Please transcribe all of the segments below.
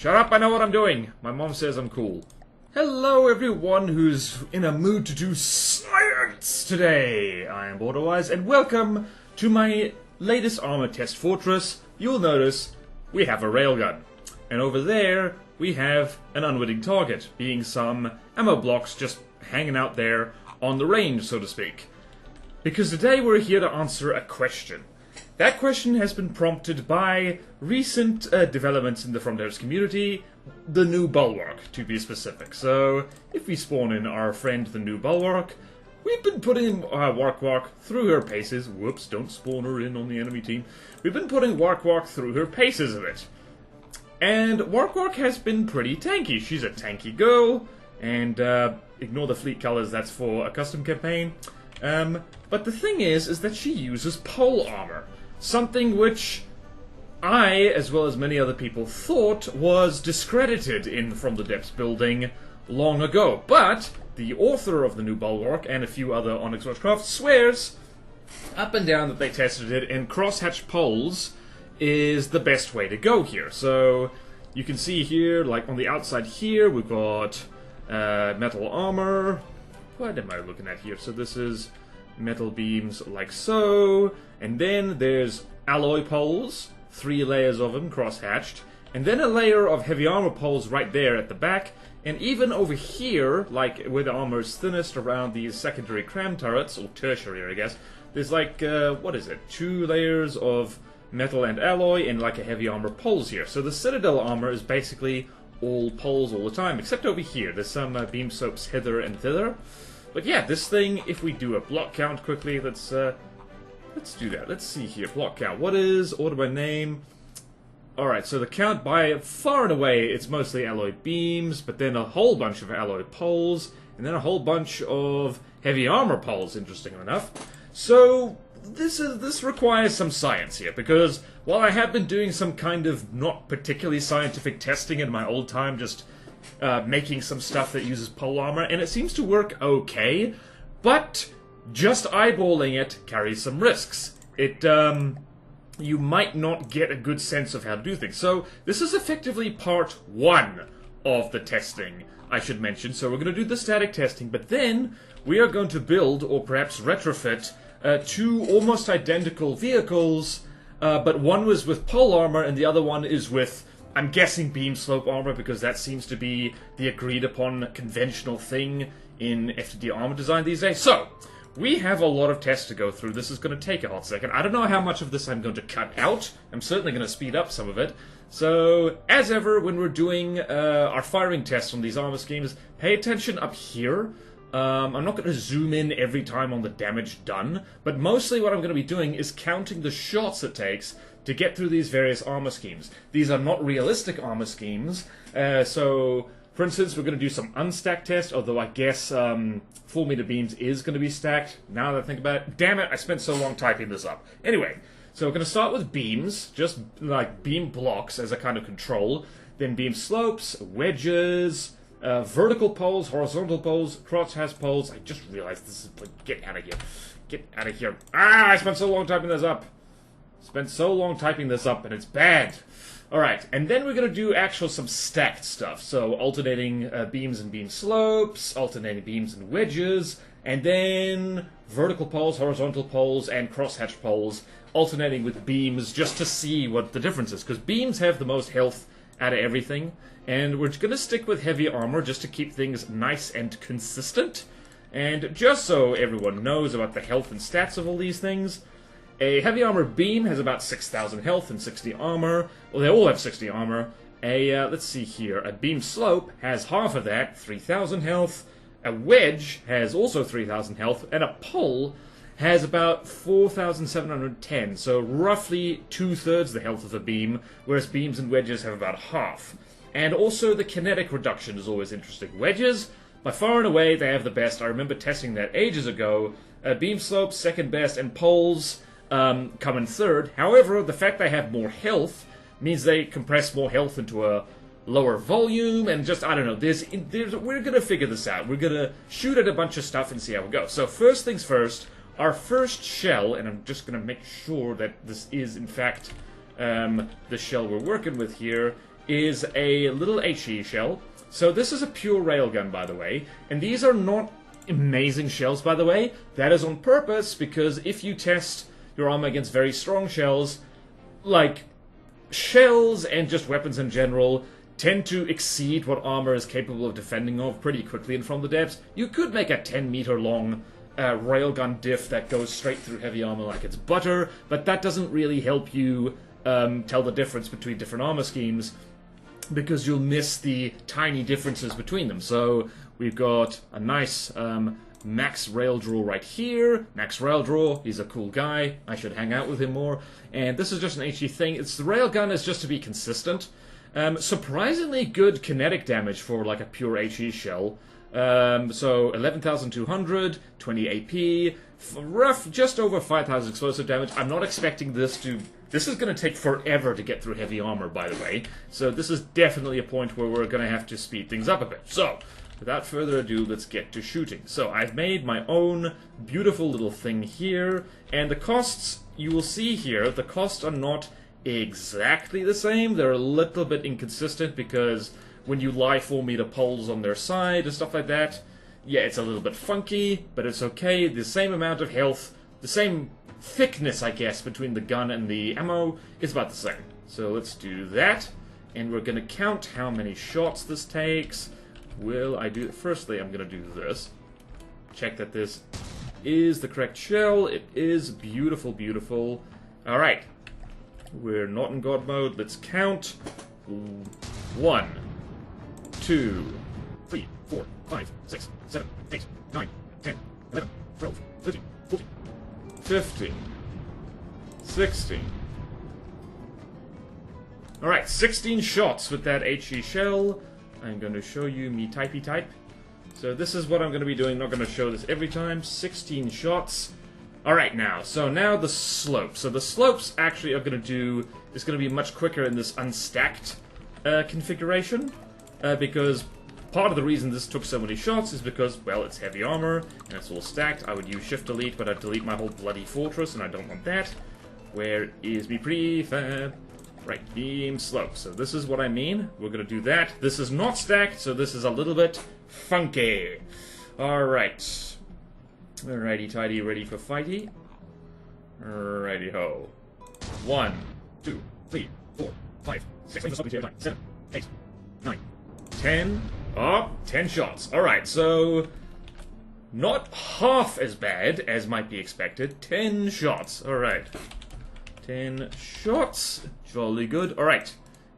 Shut up, I know what I'm doing. My mom says I'm cool. Hello everyone who's in a mood to do science today. I am BorderWise and welcome to my latest armor test fortress. You'll notice we have a railgun. And over there we have an unwitting target, being some ammo blocks just hanging out there on the range, so to speak. Because today we're here to answer a question. That question has been prompted by recent developments in the Frontiers community, the new Bulwark, to be specific. So, if we spawn in our friend, the new Bulwark, we've been putting Wark through her paces. Whoops, don't spawn her in on the enemy team. We've been putting Wark through her paces a bit. And Wark has been pretty tanky. She's a tanky girl, and ignore the fleet colors, that's for a custom campaign. But the thing is that she uses pole armor. Something which I, as well as many other people, thought was discredited in From the Depths building long ago. But the author of the new Bulwark and a few other Onyx Watchcraft swears up and down that they tested it, and crosshatch poles is the best way to go here. So you can see here, like on the outside here, we've got metal armor. What am I looking at here? So this is metal beams like so, and then there's alloy poles, 3 layers of them cross-hatched, and then a layer of heavy armor poles right there at the back, and even over here, like where the armor is thinnest around these secondary cram turrets, or tertiary I guess, there's like, what is it, 2 layers of metal and alloy and like a heavy armor poles here. So the Citadel armor is basically all poles all the time, except over here. There's some beam slopes hither and thither. But yeah, this thing, if we do a block count quickly, let's do that. Let's see here, block count. What is order by name? Alright, so the count by far and away, it's mostly alloy beams, but then a whole bunch of alloy poles, and then a whole bunch of heavy armor poles, interestingly enough. So this requires some science here, because while I have been doing some kind of not particularly scientific testing in my old time, just making some stuff that uses pole armor, and it seems to work okay, but just eyeballing it carries some risks. You might not get a good sense of how to do things. So this is effectively part 1 of the testing, I should mention. So we're going to do the static testing, but then we are going to build, or perhaps retrofit, 2 almost identical vehicles, but one was with pole armor and the other one is with, I'm guessing, beam slope armor, because that seems to be the agreed upon conventional thing in FTD armor design these days. So, we have a lot of tests to go through. This is going to take a hot second. I don't know how much of this I'm going to cut out. I'm certainly going to speed up some of it. So, as ever, when we're doing our firing tests on these armor schemes, pay attention up here. I'm not going to zoom in every time on the damage done, but mostly what I'm going to be doing is counting the shots it takes to get through these various armor schemes. These are not realistic armor schemes, so for instance we're going to do some unstacked tests, although I guess 4 meter beams is going to be stacked, now that I think about it. Damn it, I spent so long typing this up. Anyway, so we're going to start with beams, just like beam blocks as a kind of control, then beam slopes, wedges, vertical poles, horizontal poles, crosshatch poles. I just realized this is like, get out of here. Get out of here. I spent so long typing this up. And it's bad. Alright, and then we're going to do some stacked stuff. So alternating beams and beam slopes, alternating beams and wedges, and then vertical poles, horizontal poles, and crosshatch poles, alternating with beams just to see what the difference is. Because beams have the most health out of everything, and we're going to stick with heavy armor just to keep things nice and consistent. And just so everyone knows about the health and stats of all these things, a heavy armor beam has about 6,000 health and 60 armor. Well, they all have 60 armor. Let's see here. A beam slope has half of that, 3,000 health. A wedge has also 3,000 health. And a pole has about 4,710. So roughly 2/3 the health of a beam, whereas beams and wedges have about half. And also the kinetic reduction is always interesting. Wedges, by far and away, they have the best. I remember testing that ages ago. Beam slopes, second best, and poles come in third. However, the fact they have more health means they compress more health into a lower volume, and just, I don't know, we're gonna figure this out. We're gonna shoot at a bunch of stuff and see how it goes. So first things first, our first shell, and I'm just gonna make sure that this is in fact the shell we're working with here, is a little HE shell. So this is a pure railgun, by the way, and these are not amazing shells, by the way. That is on purpose, because if you test your armor against very strong shells, like shells and just weapons in general tend to exceed what armor is capable of defending of pretty quickly and from the depths. You could make a 10-meter long railgun diff that goes straight through heavy armor like it's butter, but that doesn't really help you tell the difference between different armor schemes, because you'll miss the tiny differences between them. So we've got a nice Max Rail Draw right here. Max Rail Draw, he's a cool guy. I should hang out with him more. And this is just an HE thing. It's the railgun is just to be consistent. Surprisingly good kinetic damage for like a pure HE shell. So 11,200, 20 AP, rough, just over 5,000 explosive damage. I'm not expecting this to... This is going to take forever to get through heavy armor, by the way. So this is definitely a point where we're going to have to speed things up a bit. So, without further ado, let's get to shooting. So I've made my own beautiful little thing here, and the costs, you will see here, the costs are not exactly the same. They're a little bit inconsistent, because when you lie 4-meter poles on their side and stuff like that, yeah, it's a little bit funky, but it's okay. The same amount of health, the same thickness, I guess, between the gun and the ammo is about the same. So let's do that, and we're going to count how many shots this takes. Will I do... Firstly, I'm going to do this. Check that this is the correct shell. It is beautiful, beautiful. Alright. We're not in God mode. Let's count. 1, 2, 3, 4, 5, 6, 7, 8, 9, 10, 11, 12, 13, 14, 15, 16. Alright, 16 shots with that HE shell. I'm going to show you me typey type. So this is what I'm going to be doing. Not going to show this every time. 16 shots. Alright now, so now the slopes. So the slopes actually are going to do... It's going to be much quicker in this unstacked configuration. Because part of the reason this took so many shots is because, well, it's heavy armor, and it's all stacked. I would use Shift-Delete, but I'd delete my whole bloody fortress, and I don't want that. Where is me prefab? Right, beam slope. So this is what I mean. We're going to do that. This is not stacked, so this is a little bit funky. Alright. Alrighty tidy, ready for fighty. Alrighty ho. 1, 2, 3, 4, 5, 6, 7, 8, 9, 10. Oh, 10 shots. Alright, so not half as bad as might be expected. 10 shots. Alright. 10 shots. Jolly good. Alright.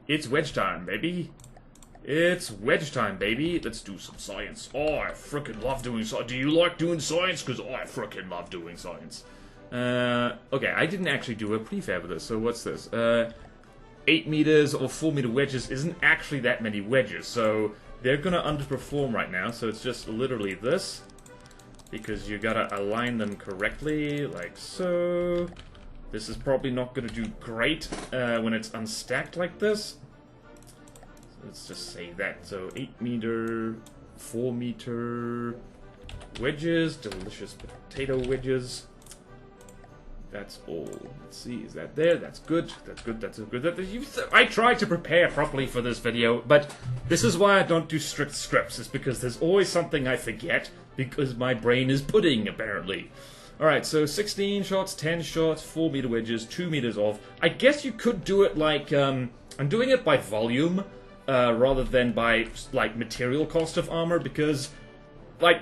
It's wedge time, baby. It's wedge time, baby. Let's do some science. Oh, I frickin' love doing science. Do you like doing science? Because I frickin' love doing science. Okay, I didn't actually do a prefab of this, so what's this? 8 meters or 4 meter wedges isn't actually that many wedges, so they're gonna underperform right now, so it's just literally this. Because you gotta align them correctly, like so. This is probably not gonna do great when it's unstacked like this. Let's just say that. So 8 meter, 4 meter wedges, delicious potato wedges. That's all. Let's see, is that there? That's good. That's good. That's good. I tried to prepare properly for this video, but this is why I don't do strict scripts. It's because there's always something I forget because my brain is pudding, apparently. Alright, so 16 shots, 10 shots, 4 meter wedges, 2 meters off. I guess you could do it like, I'm doing it by volume, rather than by, like, material cost of armor, because, like,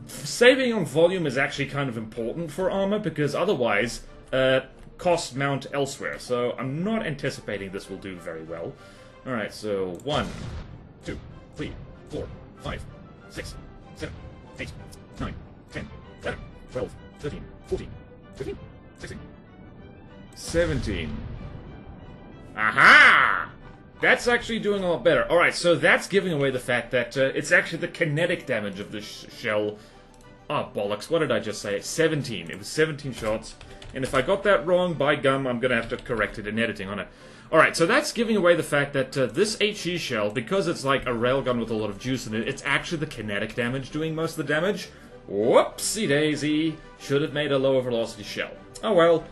saving on volume is actually kind of important for armor, because otherwise, costs mount elsewhere, so I'm not anticipating this will do very well. Alright, so 1, 2, 3, 4, 5, 6, 7, 8, 9, 10, 11, 12, 13, 14, 15, 16, 17. Aha! That's actually doing a lot better. Alright, so that's giving away the fact that it's actually the kinetic damage of this shell. Oh, bollocks, what did I just say? 17. It was 17 shots. And if I got that wrong, by gum, I'm going to have to correct it in editing on it. Alright, so that's giving away the fact that this HE shell, because it's like a railgun with a lot of juice in it, it's actually the kinetic damage doing most of the damage. Whoopsie daisy. Should have made a lower velocity shell. Oh well.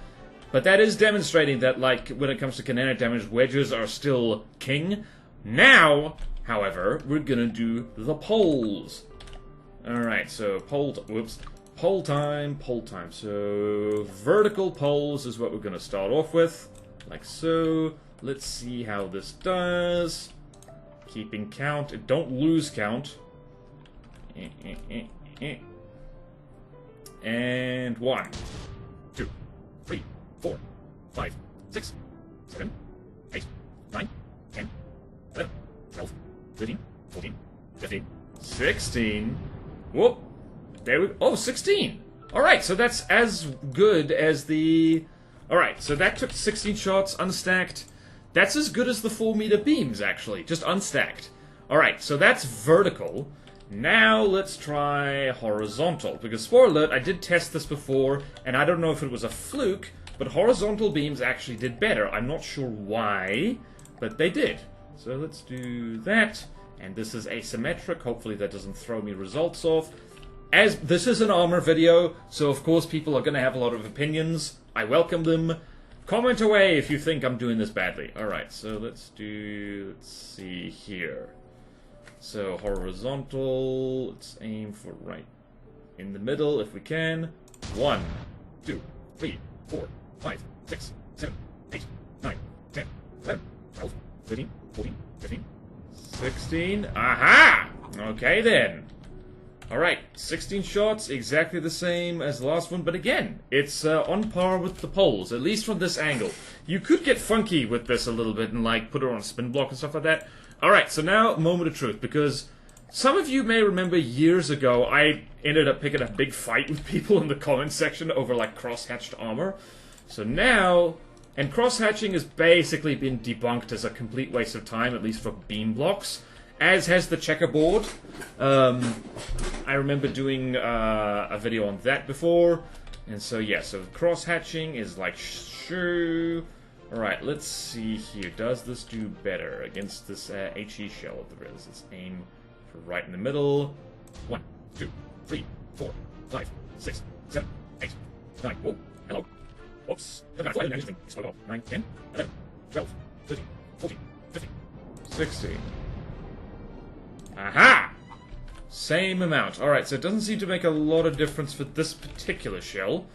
But that is demonstrating that, like, when it comes to kinetic damage, wedges are still king. Now, however, we're gonna do the poles. Alright, so pole time. So vertical poles is what we're gonna start off with. Like so. Let's see how this does. Keeping count. Don't lose count. And 1, 2, 3, 4, 5, 6, 7, 8, 9, 10, 11, 12, 13, 14, 15, 16. Whoop. There we go. Oh, 16. Alright, so that's as good as the... Alright, so that took 16 shots, unstacked. That's as good as the 4-meter beams, actually, just unstacked. Alright, so that's vertical. Now let's try horizontal, because spoiler alert, I did test this before, and I don't know if it was a fluke, but horizontal beams actually did better. I'm not sure why, but they did. So let's do that, and this is asymmetric. Hopefully that doesn't throw me results off. As this is an armor video, so of course people are going to have a lot of opinions. I welcome them. Comment away if you think I'm doing this badly. Alright, so let's see here. So horizontal, let's aim for right in the middle if we can. 1, 2, 3, 4, 5, 6, 7, 8, 9, 10, 11, 12, 13, 14, 15, 16. Aha! Okay then. Alright, 16 shots, exactly the same as the last one, but again, it's on par with the poles, at least from this angle. You could get funky with this a little bit and like put it on a spin block and stuff like that. Alright, so now, moment of truth, because some of you may remember years ago, I ended up picking a big fight with people in the comments section over like cross-hatched armor. So now, and cross-hatching has basically been debunked as a complete waste of time, at least for beam blocks. As has the checkerboard. I remember doing a video on that before. And so, yeah, so cross-hatching is like, sure. Alright, let's see here. Does this do better against this HE shell of the Riz? Let's aim for right in the middle. 1, 2, 3, 4, 5, 6, 7, 8, 9. Whoa, hello. Whoops. 9, 10, 11, 12, 13, 14, 15, 16. Aha! Same amount. Alright, so it doesn't seem to make a lot of difference for this particular shell.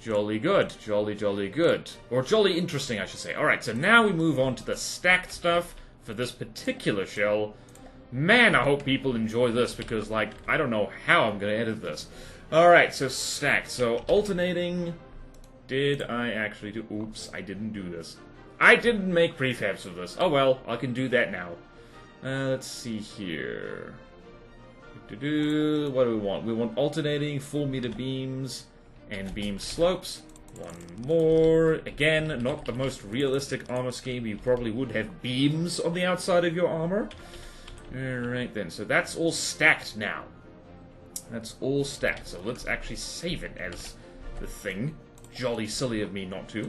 Jolly good. Jolly, jolly good. Or jolly interesting, I should say. Alright, so now we move on to the stacked stuff for this particular shell. Man, I hope people enjoy this, because, like, I don't know how I'm going to edit this. Alright, so stacked. So alternating... Did I actually do... Oops, I didn't do this. I didn't make prefabs of this. Oh well, I can do that now. Let's see here. What do we want? We want alternating 4-meter beams and beam slopes. One more. Again, not the most realistic armor scheme. You probably would have beams on the outside of your armor. Alright then, so that's all stacked now. That's all stacked. So let's actually save it as the thing. Jolly silly of me not to.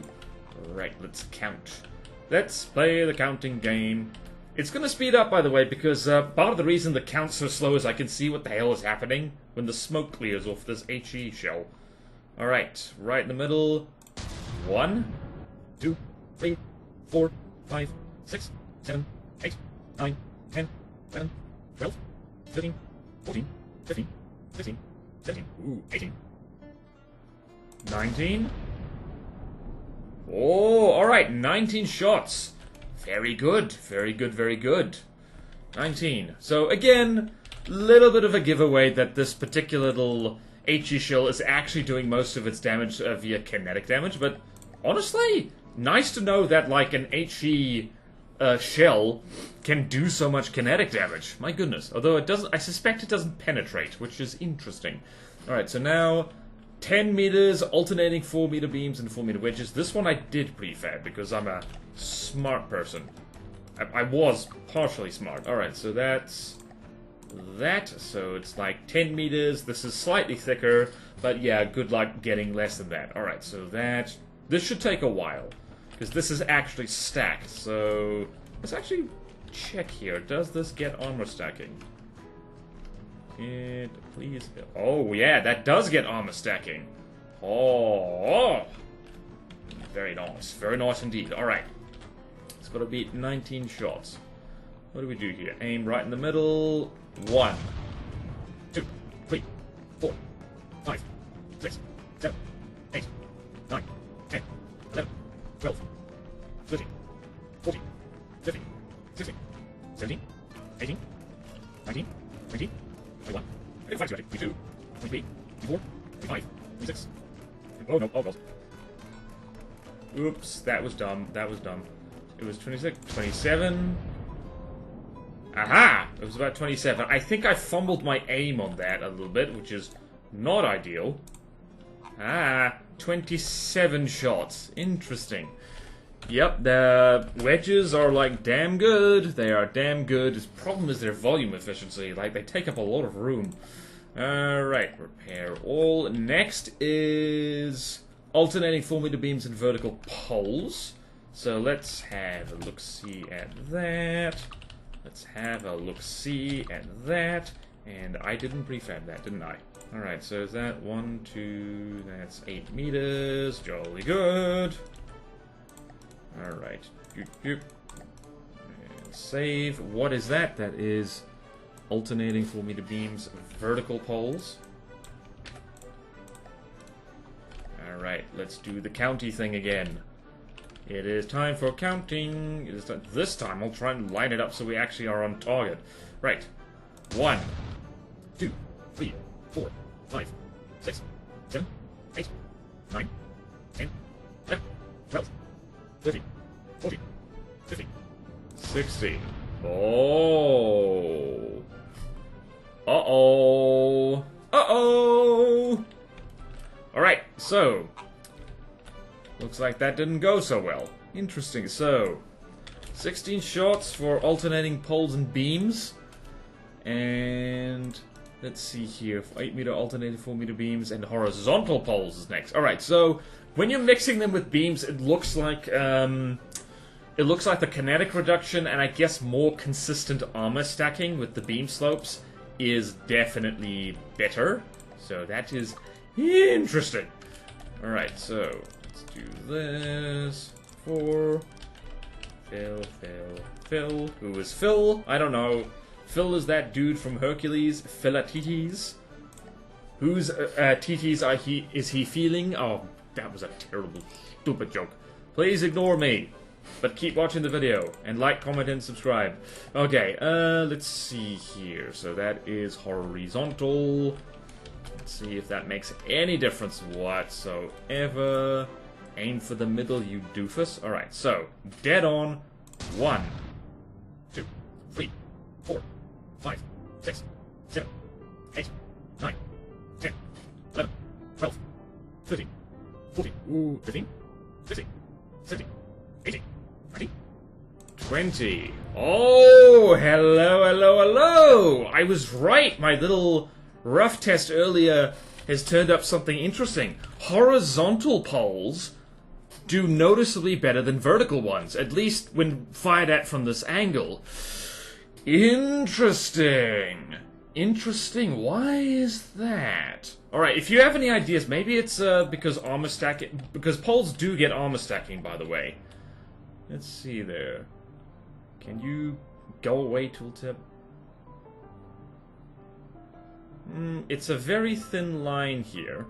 Right, let's count. Let's play the counting game. It's going to speed up, by the way, because part of the reason the count's so slow is I can see what the hell is happening when the smoke clears off this HE shell. Alright, right in the middle. 1, 2, 3, 4, 5, 6, 7, 8, 9, 10, 11, 12, 13, 14, 15, 16, 17, ooh, 18. 19. Oh, alright, 19 shots. Very good, very good, very good. 19. So again, little bit of a giveaway that this particular little HE shell is actually doing most of its damage via kinetic damage, but honestly, nice to know that like an HE shell can do so much kinetic damage. My goodness. Although it doesn't, I suspect it doesn't penetrate, which is interesting. Alright, so now 10 meters, alternating 4-meter beams and 4-meter wedges. This one I did prefab because I'm a smart person. I was partially smart. Alright, so that's that. So it's like 10 meters. This is slightly thicker, but yeah, good luck getting less than that. Alright, so that... This should take a while, because this is actually stacked. So let's actually check here. Does this get armor stacking? Please. Oh, yeah, that does get armor stacking. Oh. Very nice. Very nice indeed. Alright. It's got to beat 19 shots. What do we do here? Aim right in the middle. 1, 2, 3, 4, 5, 6, 7, 8, 9, 10, 11, 12, 13, 14, 15, 16, 17, 18, 19, 20, 21, 25, 22, 23, 24, 25, 26. Oh no, oh god. Oops, that was dumb. That was dumb. It was 26, 27. Aha! It was about 27. I think I fumbled my aim on that a little bit, which is not ideal. Ah, 27 shots. Interesting. Yep, the wedges are like damn good. They are damn good. The problem is their volume efficiency. Like, they take up a lot of room. Alright, repair all. Next is alternating 4-meter beams and vertical poles. So let's have a look-see at that. Let's have a look-see at that. And I didn't prefab that, didn't I? Alright, so is that 1, 2, that's 8 meters. Jolly good. Alright. And save. What is that? That is alternating 4-meter beams, vertical poles. Alright, let's do the county thing again. It is time for counting. It is this time I'll try and line it up so we actually are on target. Right. 1, 2, 3, 4, 5, 6, 7, 8, 9, 10, 11, 12, 13, 14, 15, 16. Oh. Uh-oh. Uh-oh. Alright, so looks like that didn't go so well. Interesting. So 16 shots for alternating poles and beams. And let's see here. 8-meter alternating 4-meter beams and horizontal poles is next. Alright, so when you're mixing them with beams, it looks like the kinetic reduction and I guess more consistent armor stacking with the beam slopes is definitely better. So that is interesting. Alright, so let's do this. 4. Phil. Who is Phil? I don't know. Phil is that dude from Hercules. Philatites. Whose tities is he feeling? Oh, that was a terrible, stupid joke. Please ignore me. But keep watching the video. And like, comment, and subscribe. Okay, let's see here. So that is horizontal. Let's see if that makes any difference whatsoever. Aim for the middle, you doofus. Alright, so, dead on. 1, 2, 3, 4, 5, 6, 7, 8, 9, 10, 11, 12, 13, 14, 15, 16, 17, 18, 19, 20. Oh, hello. I was right. My little rough test earlier has turned up something interesting. Horizontal poles do noticeably better than vertical ones, at least when fired at from this angle. Interesting. Why is that? Alright, if you have any ideas, maybe it's because armor stacking, because poles do get armor stacking, by the way. Let's see there. Can you go away, tooltip? It's a very thin line here.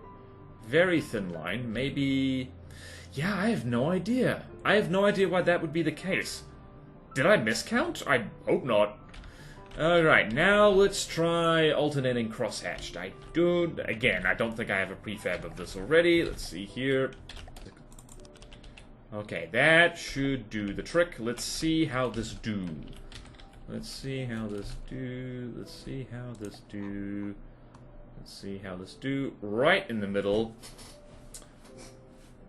Very thin line. Maybe... Yeah, I have no idea. I have no idea why that would be the case. Did I miscount? I hope not. Alright, now let's try alternating crosshatched. Again, I don't think I have a prefab of this already. Let's see here. Okay, that should do the trick. Let's see how this do. Let's see how this do. Right in the middle.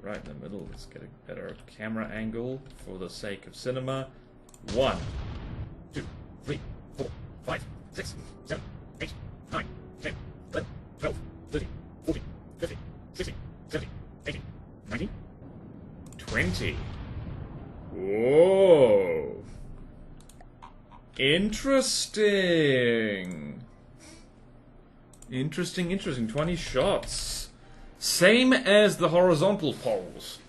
Let's get a better camera angle for the sake of cinema. 1, 2, 3, 4, 5, 6, 7, 8, 9, 10, 11, 12, 13, 14, 15, 16, 17, 18, 19, 20. Whoa. Interesting. 20 shots. Same as the horizontal poles.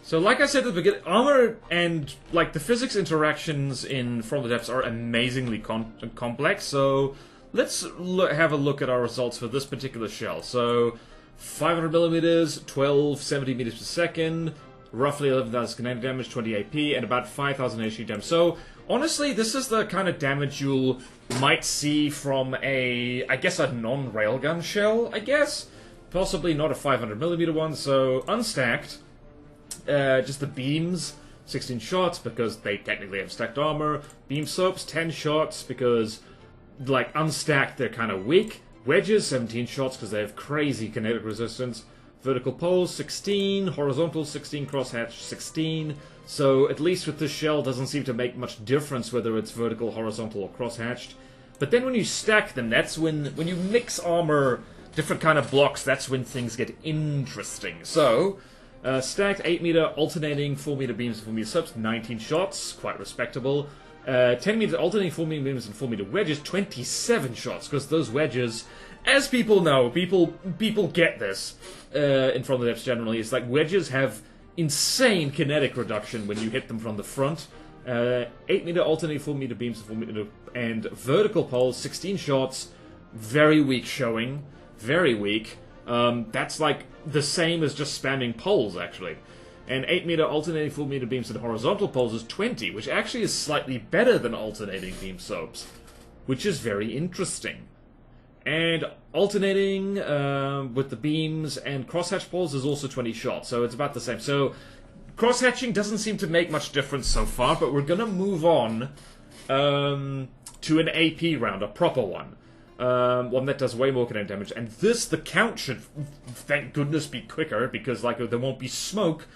So, like I said at the beginning, armor and, like, the physics interactions in From the Depths are amazingly complex, so let's have a look at our results for this particular shell. So, 500 millimeters, 1270 meters per second, roughly 11,000 kinetic damage, 20 AP, and about 5,000 HP damage. So, honestly, this is the kind of damage you might see from I guess a non-railgun shell, I guess? Possibly not a 500 millimeter one, so unstacked. Just the beams, 16 shots, because they technically have stacked armor. Beam soaps, 10 shots, because, like, unstacked, they're kind of weak. Wedges, 17 shots, because they have crazy kinetic resistance. Vertical poles, 16. Horizontal, 16. Crosshatch, 16. So, at least with this shell, doesn't seem to make much difference whether it's vertical, horizontal, or crosshatched. But then when you stack them, that's when you mix armor, different kind of blocks, that's when things get interesting. So, stacked 8 meter, alternating 4 meter beams and 4 meter subs, 19 shots, quite respectable. 10 meter alternating 4 meter beams and 4 meter wedges, 27 shots, because those wedges, as people know, people get this in From the Depths generally, it's like wedges have insane kinetic reduction when you hit them from the front. 8 meter alternating 4 meter beams and 4 meter and vertical poles, 16 shots, very weak showing, very weak. That's like the same as just spamming poles, actually. And 8 meter alternating 4 meter beams and horizontal poles is 20, which actually is slightly better than alternating beam soaps, which is very interesting. And alternating with the beams and crosshatch poles is also 20 shots, so it's about the same. So crosshatching doesn't seem to make much difference so far, but we're gonna move on to an AP round, a proper one. One that does way more kinetic damage, and the count should, thank goodness, be quicker, because like there won't be smoke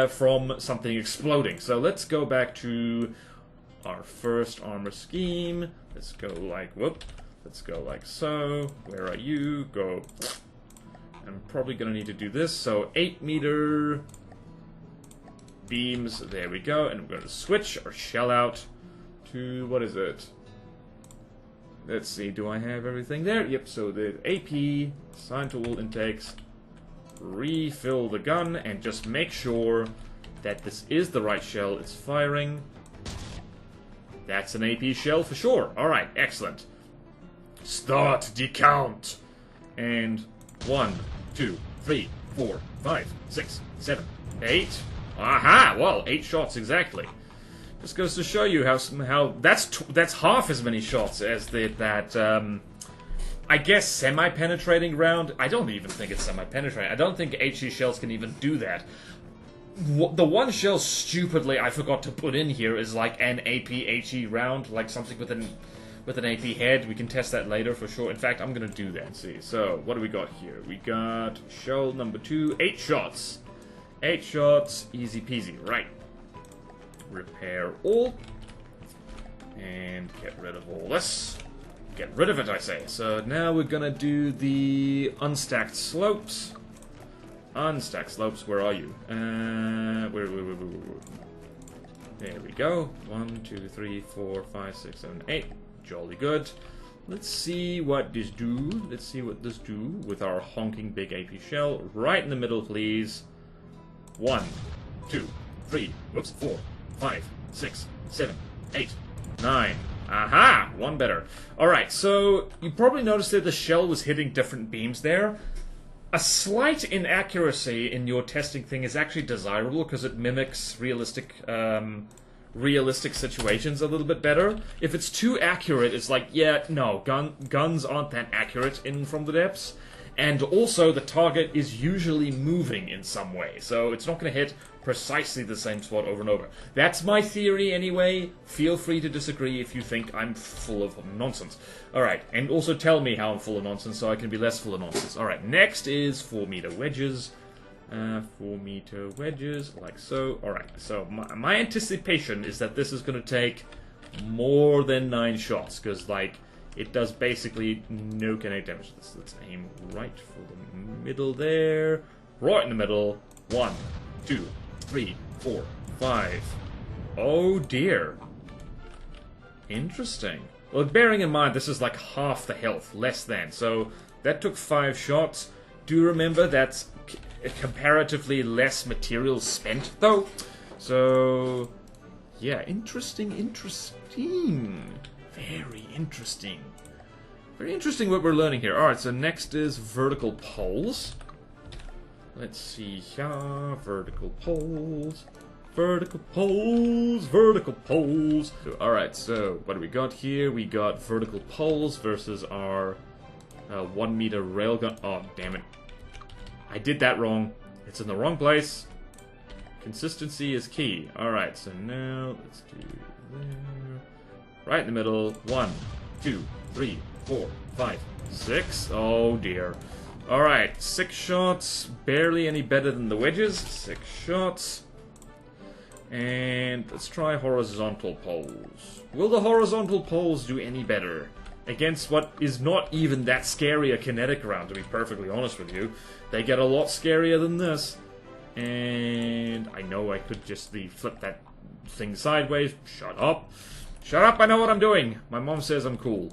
from something exploding. So let's go back to our first armor scheme. Let's go like, let's go like so. Where are you? Go. I'm probably gonna need to do this, so 8 meter beams, there we go, and we're gonna switch our shell out to, what is it? Let's see, do I have everything there? Yep, so the AP, assign to all intakes, refill the gun, and just make sure that this is the right shell it's firing. That's an AP shell for sure. Alright, excellent. Start the count. And 1, 2, 3, 4, 5, 6, 7, 8. Aha! Well, 8 shots exactly. Just goes to show you how that's half as many shots as that I guess semi-penetrating round. I don't even think it's semi-penetrating. I don't think HE shells can even do that. The one shell stupidly I forgot to put in here is like an AP HE round, like something with an AP head. We can test that later for sure. In fact, I'm gonna do that. See. So what do we got here? We got shell number 2, 8 shots. 8 shots, easy peasy. Right. Repair all, and get rid of all this. Get rid of it, I say. So now we're gonna do the unstacked slopes. Unstacked slopes, where are you? Where? There we go. 1, 2, 3, 4, 5, 6, 7, 8. Jolly good. Let's see what this do. Let's see what this do with our honking big AP shell. Right in the middle, please. 1, 2, 3, whoops, 4, 5, 6, 7, 8, 9. Aha! One better. Alright, so you probably noticed that the shell was hitting different beams there. A slight inaccuracy in your testing thing is actually desirable because it mimics realistic situations a little bit better. If it's too accurate, it's like, yeah, no, guns aren't that accurate in From the Depths. And also, the target is usually moving in some way, so it's not going to hit precisely the same spot over and over. That's my theory anyway. Feel free to disagree if you think I'm full of nonsense. Alright, and also tell me how I'm full of nonsense so I can be less full of nonsense. Alright, next is 4 meter wedges. 4 meter wedges, like so. Alright, so my anticipation is that this is going to take more than 9 shots, because, like, it does basically no kinetic damage. Let's aim right for the middle there. Right in the middle. 1, 2, 3, 4, 5. Oh dear. Interesting. Well, bearing in mind this is like half the health, less than. So that took 5 shots. do remember that's comparatively less material spent, though. So, yeah, interesting. Very interesting. Very interesting what we're learning here. Alright, so next is vertical poles. Let's see here. Vertical poles. Vertical poles. Vertical poles. Alright, so what do we got here? We got vertical poles versus our 1 meter railgun. Oh, damn it. I did that wrong. It's in the wrong place. Consistency is key. Alright, so now let's do there. Right in the middle. 1, 2, 3, 4, 5, 6. Oh dear. Alright, 6 shots. Barely any better than the wedges. 6 shots. And let's try horizontal poles. Will the horizontal poles do any better against what is not even that scary a kinetic round, to be perfectly honest with you? They get a lot scarier than this. And I know I could just flip that thing sideways. Shut up. Shut up, I know what I'm doing. My mom says I'm cool.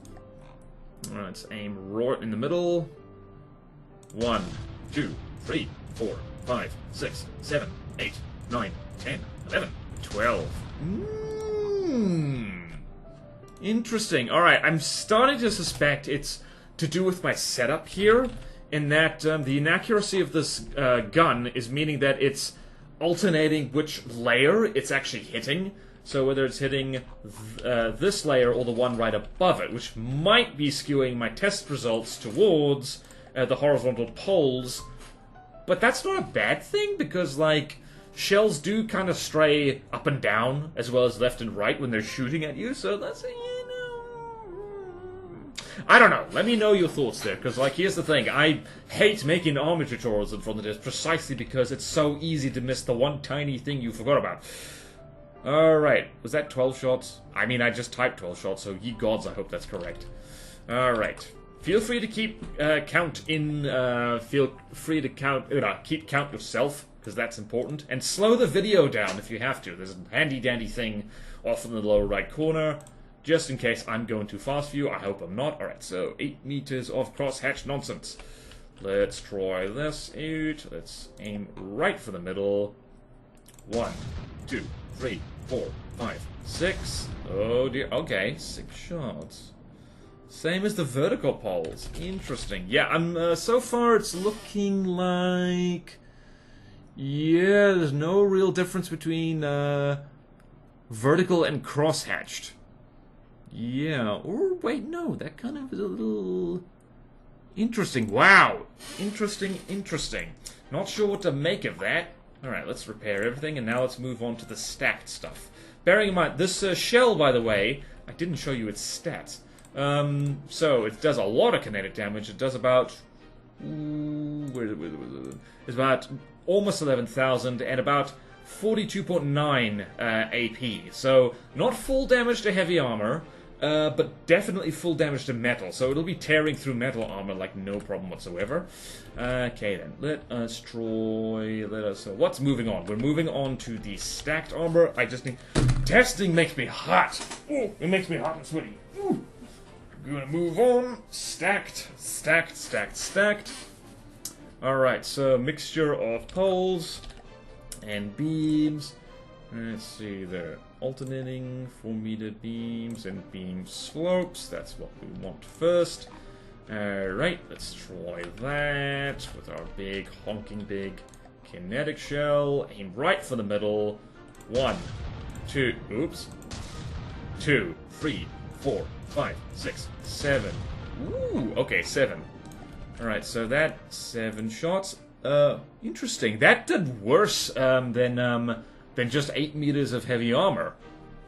Alright, let's aim right in the middle. 1, 2, 3, 4, 5, 6, 7, 8, 9, 10, 11, 12. Interesting. Alright, I'm starting to suspect it's to do with my setup here, in that the inaccuracy of this gun is meaning that it's alternating which layer it's actually hitting. So whether it's hitting this layer or the one right above it, which might be skewing my test results towards the horizontal poles. But that's not a bad thing, because, like, shells do kind of stray up and down, as well as left and right when they're shooting at you, so that's, you know... I don't know. Let me know your thoughts there, because, like, here's the thing. I hate making armor tutorials in front of this, precisely because it's so easy to miss the one tiny thing you forgot about. Alright, was that 12 shots? I mean, I just typed 12 shots, so ye gods, I hope that's correct. Alright. Feel free to keep count in, feel free to keep count yourself, because that's important. And slow the video down if you have to. There's a handy-dandy thing off in the lower right corner, just in case I'm going too fast for you. I hope I'm not. Alright, so 8 meters of crosshatch nonsense. Let's try this out. Let's aim right for the middle. 1, 2, 3, 4, 5, 6. Oh dear. Okay, 6 shots. Same as the vertical poles. Interesting. Yeah, so far it's looking like... Yeah, there's no real difference between vertical and crosshatched. Yeah, or wait, no, that kind of is a little... Interesting. Wow. Interesting. Not sure what to make of that. Alright, let's repair everything, and now let's move on to the stacked stuff. Bearing in mind, this shell, by the way, I didn't show you its stats. So, it does a lot of kinetic damage. It does about... It's about almost 11,000 and about 42.9 AP. So, not full damage to heavy armor, but definitely full damage to metal. So it'll be tearing through metal armor like no problem whatsoever. Okay then, let us try... what's moving on? We're moving on to the stacked armor. I just need... Testing makes me hot! Ooh, it makes me hot and sweaty. Ooh. We're gonna move on. Stacked. Alright, so mixture of poles and beams. Let's see, they're alternating 4-meter beams and beam slopes. That's what we want first. Alright, let's try that with our big, honking big kinetic shell. Aim right for the middle. 1, 2, oops. 2, 3, 4, 5, 6, 7. Ooh, okay, 7. Alright, so that 7 shots. Interesting. That did worse than just 8 meters of heavy armor.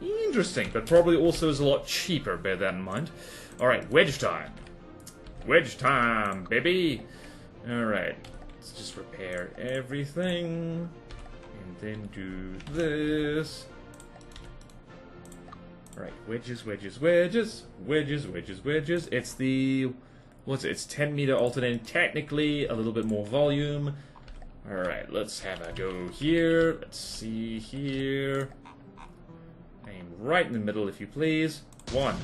Interesting, but probably also is a lot cheaper, bear that in mind. Alright, wedge time. Wedge time, baby! Alright, let's just repair everything. And then do this. Alright, wedges. It's the... What's it? It's 10 meter alternating. Technically, a little bit more volume. Alright, let's have a go here. Let's see here. Aim right in the middle, if you please. 1,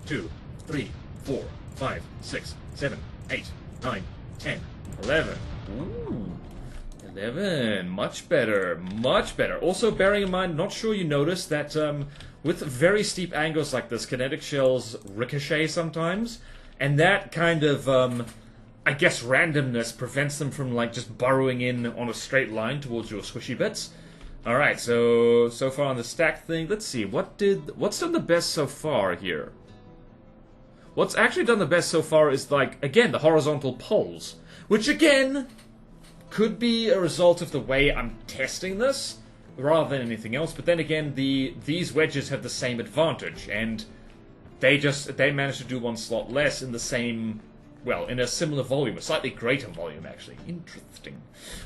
2, 3, 4, 5, 6, 7, 8, 9, 10, 11. Ooh. 11. Much better. Much better. Also, bearing in mind, not sure you noticed that with very steep angles like this, kinetic shells ricochet sometimes. And that kind of, I guess, randomness prevents them from, like, just burrowing in on a straight line towards your squishy bits. Alright, so far on the stack thing, let's see, what's done the best so far here? What's actually done the best so far is, like, again, the horizontal poles. Which, again, could be a result of the way I'm testing this, rather than anything else. But then again, these wedges have the same advantage, and they managed to do one slot less in the same, well, in a similar volume, a slightly greater volume, actually. Interesting.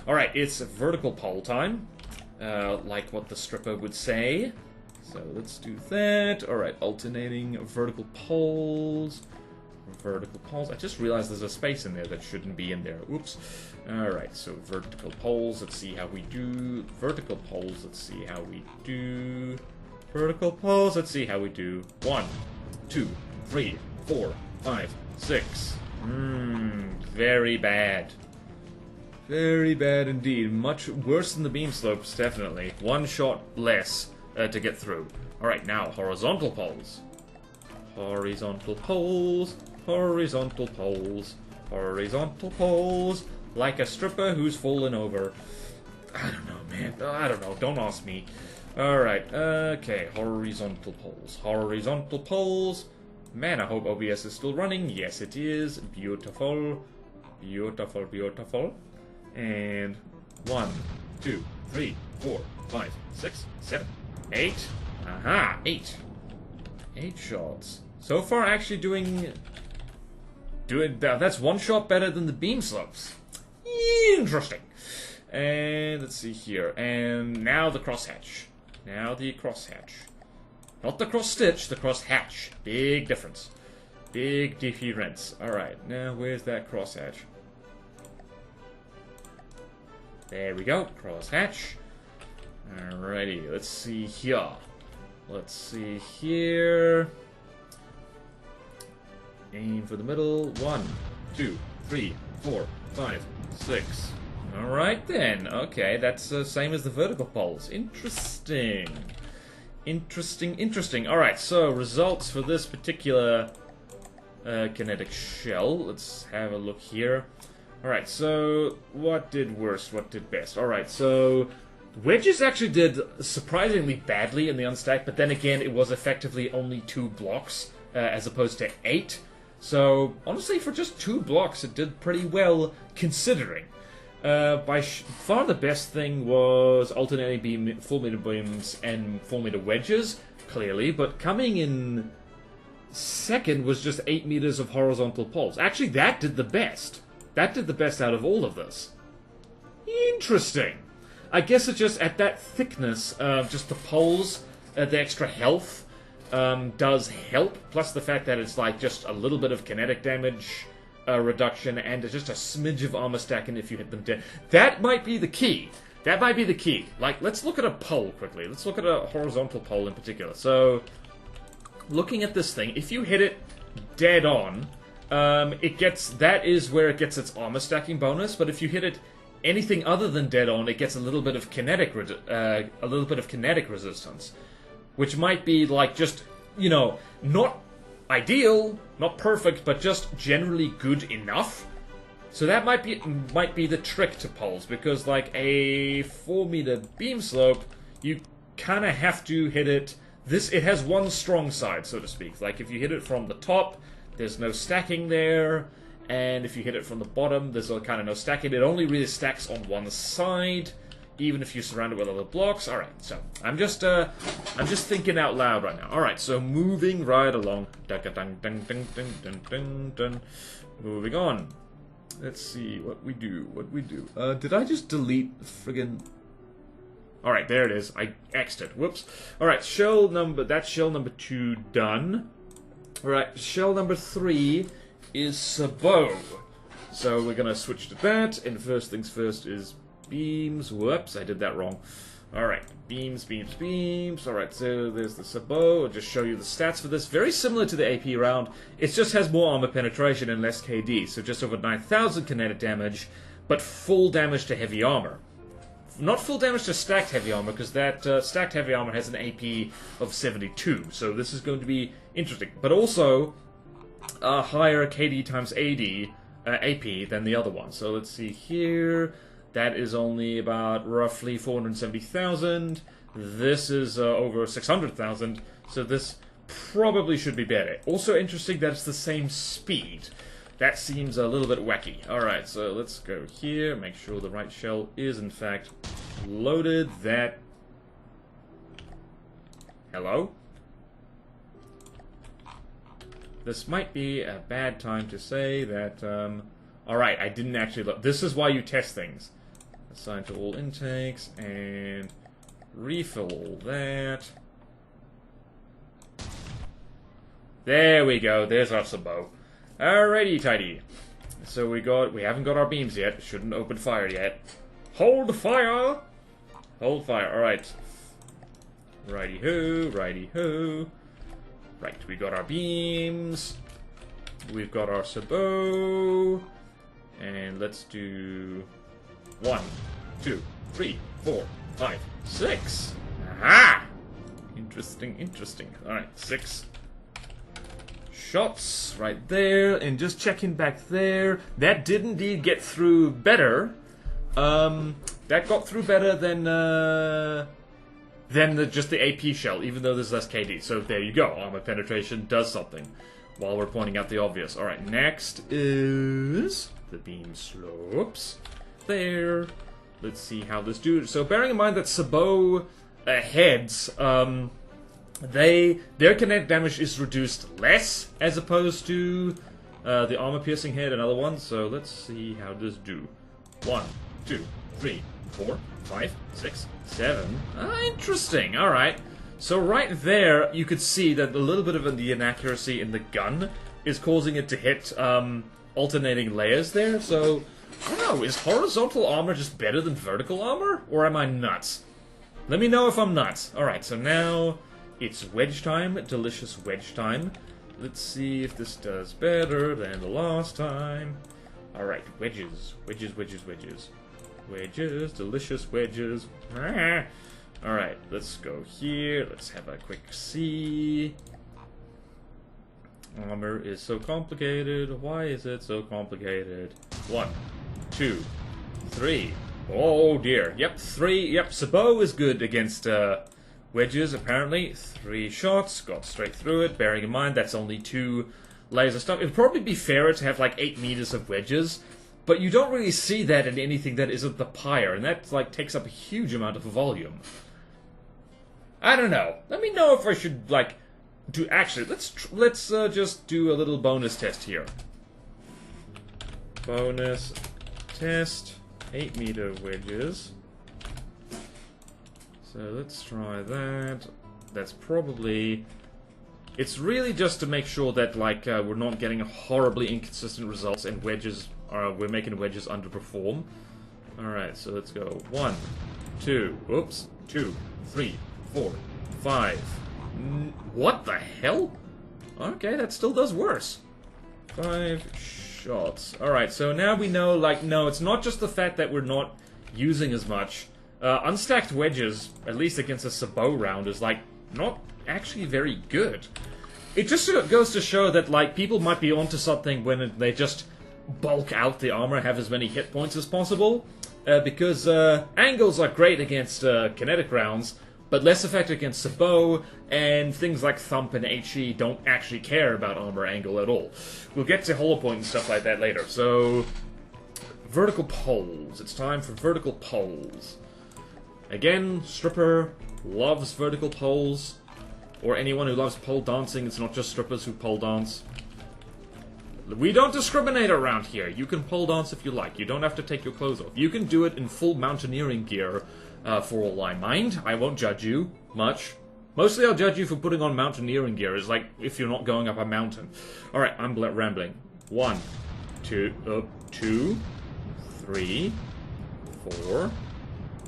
Alright, it's vertical pole time, like what the stripper would say. So let's do that. Alright, alternating vertical poles. Vertical poles. I just realized there's a space in there that shouldn't be in there. Oops. Alright, so vertical poles, let's see how we do. Vertical poles, let's see how we do. Vertical poles, let's see how we do. 1, 2, 3, 4, 5, 6. Very bad. Very bad indeed. Much worse than the beam slopes, definitely. One shot less to get through. Alright, now, horizontal poles. Horizontal poles. Horizontal poles. Horizontal poles. Like a stripper who's fallen over. I don't know, man. I don't know. Don't ask me. Alright, okay. Horizontal poles. Horizontal poles. Man, I hope OBS is still running. Yes, it is. Beautiful. Beautiful, beautiful. And 1, 2, 3, 4, 5, 6, 7, 8. Aha, 8. 8 shots. So far, actually doing that's one shot better than the beam slopes. Interesting. And let's see here. And now the crosshatch. Now the crosshatch. Not the cross stitch, the cross hatch. Big difference. Big difference. Alright, now where's that crosshatch? There we go, crosshatch. Alrighty, let's see here. Let's see here. Aim for the middle. 1, 2, 3, 4, 5, 6. Alright then. Okay, that's the same as the vertical poles. Interesting. Interesting, interesting. Alright, so results for this particular kinetic shell. Let's have a look here. Alright, so what did worst? What did best? Alright, so wedges actually did surprisingly badly in the unstacked, but then again, it was effectively only 2 blocks as opposed to 8. So, honestly, for just 2 blocks, it did pretty well, considering. By far the best thing was alternating beam, full meter beams and full meter wedges, clearly, but coming in second was just 8 meters of horizontal poles. Actually, that did the best. That did the best out of all of this. Interesting. I guess it's just at that thickness, just the poles, the extra health, does help, plus the fact that it's like just a little bit of kinetic damage reduction and just a smidge of armor stacking if you hit them dead. That might be the key. That might be the key. Like, let's look at a pole quickly. Let's look at a horizontal pole in particular. So, looking at this thing, if you hit it dead on, that is where it gets its armor stacking bonus, but if you hit it anything other than dead on, it gets a little bit of kinetic resistance. Which might be, like, just, you know, not ideal, not perfect, but just generally good enough. So that might be the trick to poles, because, like, a 4-meter beam slope, you kind of have to hit it. It has one strong side, so to speak. Like, if you hit it from the top, there's no stacking there, and if you hit it from the bottom, there's kind of no stacking. It only really stacks on one side, even if you surround it with other blocks. Alright, so I'm just thinking out loud right now. Alright, so moving right along. Moving on. Let's see what we do. Did I just delete friggin'... Alright, there it is. I X'd it. Whoops. Alright, that's shell number 2 done. Alright, shell number 3 is Sabot. So we're gonna switch to that, and first things first is beams. Whoops, I did that wrong. Alright, beams. Alright, so there's the Sabot. I'll just show you the stats for this. Very similar to the AP round. It just has more armor penetration and less KD. So just over 9,000 kinetic damage, but full damage to heavy armor. Not full damage to stacked heavy armor, because that stacked heavy armor has an AP of 72, so this is going to be interesting. But also, a higher KD times AD, AP than the other one. So let's see here, that is only about roughly 470,000. This is over 600,000, so this probably should be better. Also interesting that it's the same speed. That seems a little bit wacky. Alright, so let's go here, make sure the right shell is in fact loaded. That... Hello? This might be a bad time to say that, alright, I didn't actually look. This is why you test things. Assign to all intakes, and refill all that. There we go, there's our Sabot. Alrighty, tidy. So we haven't got our beams yet. Shouldn't open fire yet. Hold fire! Hold fire, alright. Righty-ho, righty-ho. Right, we got our beams. We've got our Sabot. And let's do 1, 2, 3, 4, 5, 6. Aha! Interesting, interesting. Alright, 6 shots right there, and just checking back there, that did indeed get through better. That got through better than just the AP shell, even though there's less KD. So there you go, armor penetration does something, while we're pointing out the obvious. Alright, next is the beam slopes. There. Let's see how this do. So bearing in mind that Sabot heads, their kinetic damage is reduced less as opposed to the armor-piercing head and other ones. So let's see how this do. 1, 2, 3, 4, 5, 6, 7. Interesting. All right. So right there, you could see that a little bit of the inaccuracy in the gun is causing it to hit alternating layers there. So I don't know. Is horizontal armor just better than vertical armor, or am I nuts? Let me know if I'm nuts. All right. So now it's wedge time, delicious wedge time. Let's see if this does better than the last time. Alright, wedges, wedges, wedges, wedges. Wedges, delicious wedges. Alright, let's go here. Let's have a quick see. Armor is so complicated. Why is it so complicated? 1, 2, 3. Oh dear. Yep, 3. Yep, Sabot is good against wedges, apparently. 3 shots, got straight through it, bearing in mind that's only 2 layers of stuff. It'd probably be fairer to have like 8 meters of wedges, but you don't really see that in anything that isn't the pyre, and that like takes up a huge amount of volume. I don't know. Let me know if I should like do. Actually, let's just do a little bonus test here. Bonus test, 8-meter wedges. So let's try that. That's probably... It's really just to make sure that like we're not getting horribly inconsistent results and wedges we're making wedges underperform. Alright, so let's go 1, 2, oops, 2, 3, 4, 5. What the hell? Okay, that still does worse. 5 shots. Alright, so now we know, like, no, it's not just the fact that we're not using as much. Unstacked wedges, at least against a Sabot round, is, like, not actually very good. It just goes to show that, like, people might be onto something when they just bulk out the armor, have as many hit points as possible, because angles are great against kinetic rounds, but less effective against Sabot, and things like Thump and HE don't actually care about armor angle at all. We'll get to hollow point and stuff like that later. So, vertical poles. It's time for vertical poles. Again, Stripper loves vertical poles, or anyone who loves pole dancing. It's not just strippers who pole dance. We don't discriminate around here. You can pole dance if you like. You don't have to take your clothes off. You can do it in full mountaineering gear, for all I mind. I won't judge you much. Mostly I'll judge you for putting on mountaineering gear, is like if you're not going up a mountain. Alright, I'm rambling. 1, 2, 3, 4,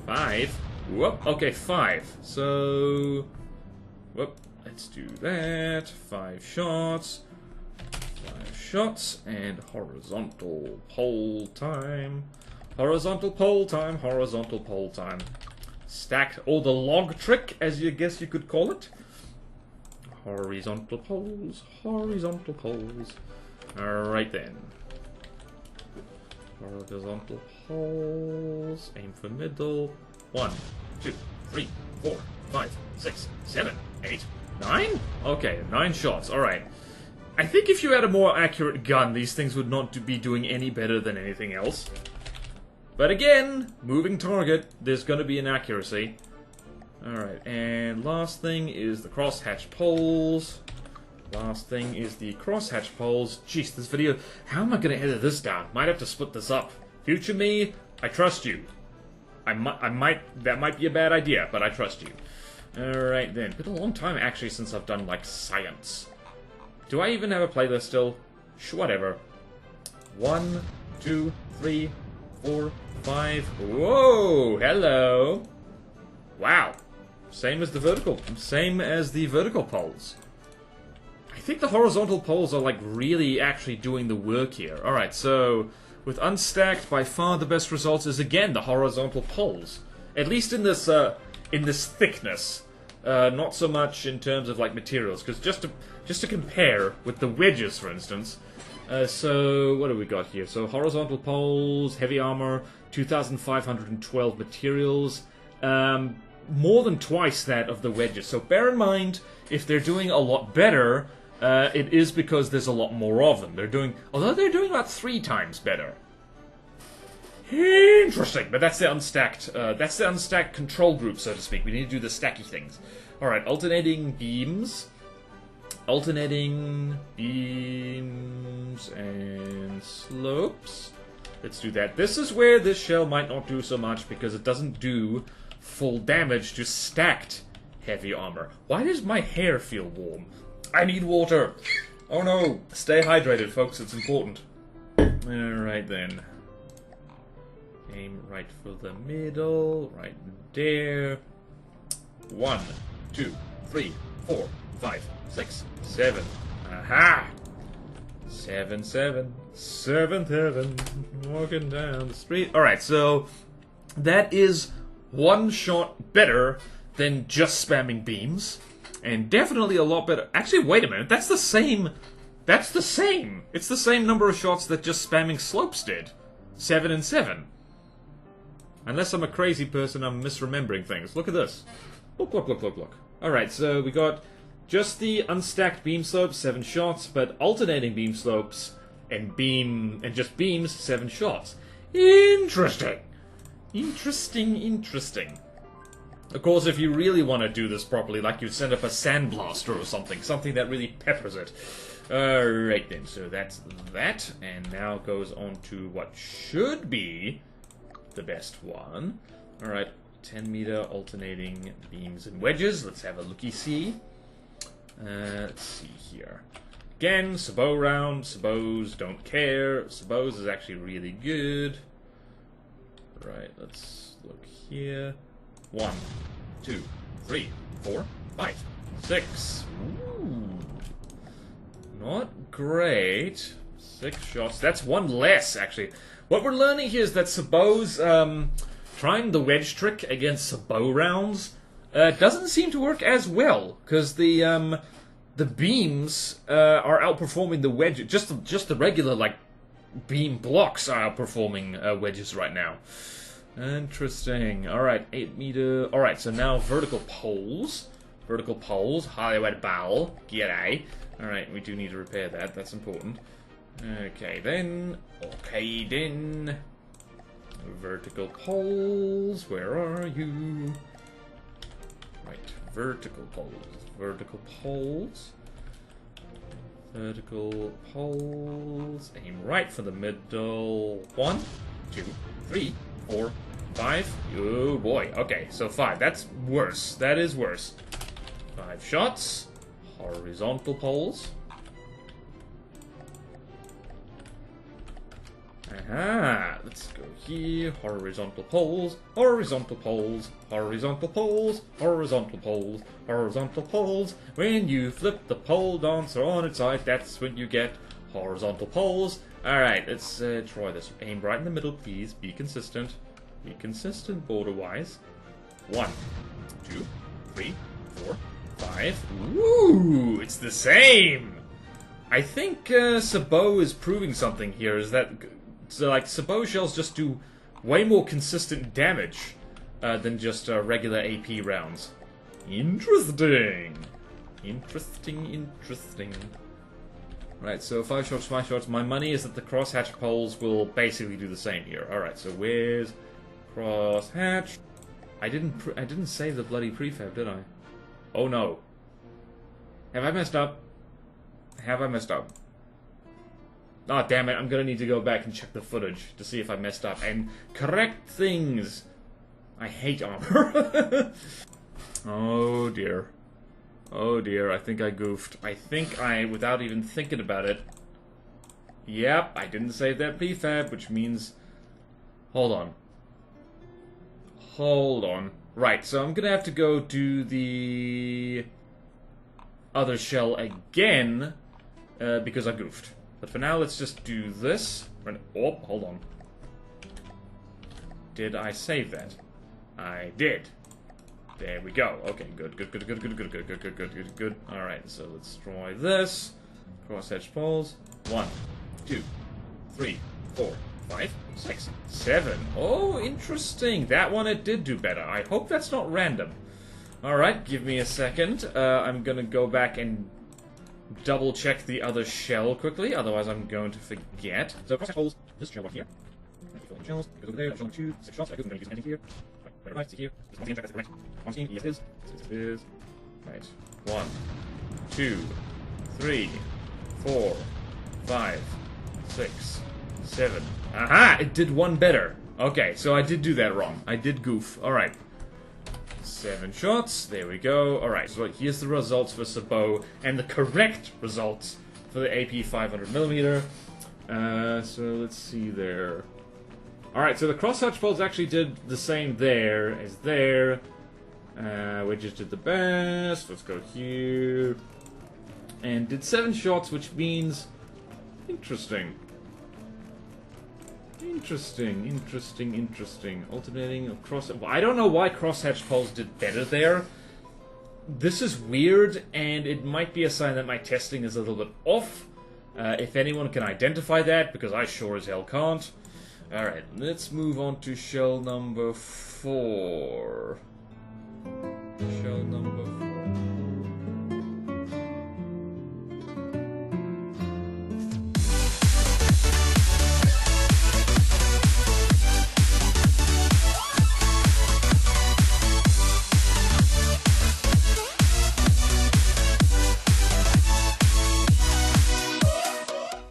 5. Whoop, okay, 5. So, whoop, let's do that. 5 shots. 5 shots, and horizontal pole time. Horizontal pole time, horizontal pole time. Stacked, or the log trick, as you guess you could call it. Horizontal poles, horizontal poles. Alright then. Horizontal poles, aim for middle. 1, 2, 3, 4, 5, 6, 7, 8, 9? Okay, 9 shots, alright. I think if you had a more accurate gun, these things would not be doing any better than anything else. But again, moving target, there's going to be inaccuracy. Alright, and last thing is the crosshatch poles. Last thing is the crosshatch poles. Jeez, this video, how am I going to edit this down? Might have to split this up. Future me, I trust you. that might be a bad idea, but I trust you. Alright then, been a long time actually since I've done, like, science. Do I even have a playlist still? Whatever. 1, 2, 3, 4, 5. Whoa! Hello! Wow. Same as the vertical poles. I think the horizontal poles are, like, really actually doing the work here. Alright, so with unstacked, by far the best results is, again, the horizontal poles. At least in this thickness. Not so much in terms of, like, materials. Because just to compare with the wedges, for instance. So, what do we got here? So, horizontal poles, heavy armor, 2,512 materials. More than twice that of the wedges. So, bear in mind, if they're doing a lot better, it is because there's a lot more of them. Although they're doing about 3 times better. Interesting, but that's the unstacked control group, so to speak. We need to do the stacky things. Alright, alternating beams and slopes. Let's do that. This is where this shell might not do so much because it doesn't do full damage to stacked heavy armor. Why does my hair feel warm? I need water. Oh no. Stay hydrated, folks. It's important. Alright then. Aim right for the middle. Right there. 1, 2, 3, 4, 5, 6, 7. Aha! 7, 7. 7, 7. Walking down the street. Alright, so that is 1 shot better than just spamming beams. And definitely a lot better. Actually, wait a minute. That's the same. It's the same number of shots that just spamming slopes did. 7 and 7. Unless I'm a crazy person, I'm misremembering things. Look at this. Look. Alright, so we got just the unstacked beam slopes, 7 shots, but alternating beam slopes and just beams, 7 shots. Interesting. Interesting. Of course, if you really want to do this properly, like you'd send up a sandblaster or something that really peppers it. Alright then, so that's that, and now goes on to what should be the best one. Alright, 10 meter alternating beams and wedges. Let's have a looky-see. Let's see here. Again, Sabot round. Sabots don't care. Sabots is actually really good. Right, let's look here. 1, 2, 3, 4, 5, 6. Ooh. Not great. 6 shots. That's 1 less, actually. What we're learning here is that Sabot's trying the wedge trick against Sabot rounds doesn't seem to work as well, because the beams are outperforming the wedges. Just the regular, like, beam blocks are outperforming wedges right now. Interesting. Alright, 8 meter. Alright, so now vertical poles. Hollywood bowl. G'day. Alright, we do need to repair that. That's important. Okay then. Vertical poles. Where are you? Right, vertical poles. Vertical poles. Aim right for the middle. 1, 2, 3, 4, 5. Oh boy. Okay, so 5. That's worse. That is worse. 5 shots. Horizontal poles. Aha! Let's go here. Horizontal poles. Horizontal poles. Horizontal poles. Horizontal poles. Horizontal poles. When you flip the pole dancer on its side, that's when you get Horizontal poles. Alright, let's try this. Aim right in the middle, please. Be consistent. Be consistent, BorderWise. 1, 2, 3, 4, 5. Ooh, it's the same! I think Sabot is proving something here. Is that so? Like Sabot shells just do way more consistent damage than just regular AP rounds. Interesting. Interesting. Right, so 5 shots, 5 shots. My money is that the crosshatch poles will basically do the same here. All right, so where's crosshatch? I didn't save the bloody prefab, did I? Oh no. Have I messed up? Have I messed up? Oh, damn it, I'm gonna need to go back and check the footage to see if I messed up and correct things. I hate armor. Oh dear. Oh dear, I think I goofed. I think without even thinking about it... Yep, I didn't save that prefab, which means... Hold on. Hold on. Right, so I'm gonna have to go do the... other shell again, because I goofed. But for now, let's just do this. Oh, hold on. Did I save that? I did. There we go. Okay, good. Alright, so let's try this. Crosshatch poles. 1, 2, 3, 4, 5, 6, 7. Oh, interesting. That one it did do better. I hope that's not random. Alright, give me a second. I'm gonna go back and double check the other shell quickly, otherwise I'm going to forget. So, crosshatch poles, this shell right here. Shells, goes over there, shell 2, 6 shots, I couldn't use anything here. Right, here. This is right. On team, yes it is. Yes it is. Right. 1, 2, 3, 4, 5, 6, 7. Aha! It did one better. Okay, so I did do that wrong. I did goof. Alright. 7 shots. There we go. Alright, so here's the results for Sabot, and the correct results for the AP 500mm. So let's see there. Alright, so the crosshatch poles actually did the same there as there. We just did the best. Let's go here. And did 7 shots, which means... Interesting. Interesting. Alternating across... Well, I don't know why crosshatch poles did better there. This is weird, and it might be a sign that my testing is a little bit off. If anyone can identify that, because I sure as hell can't. Alright, let's move on to shell number 4.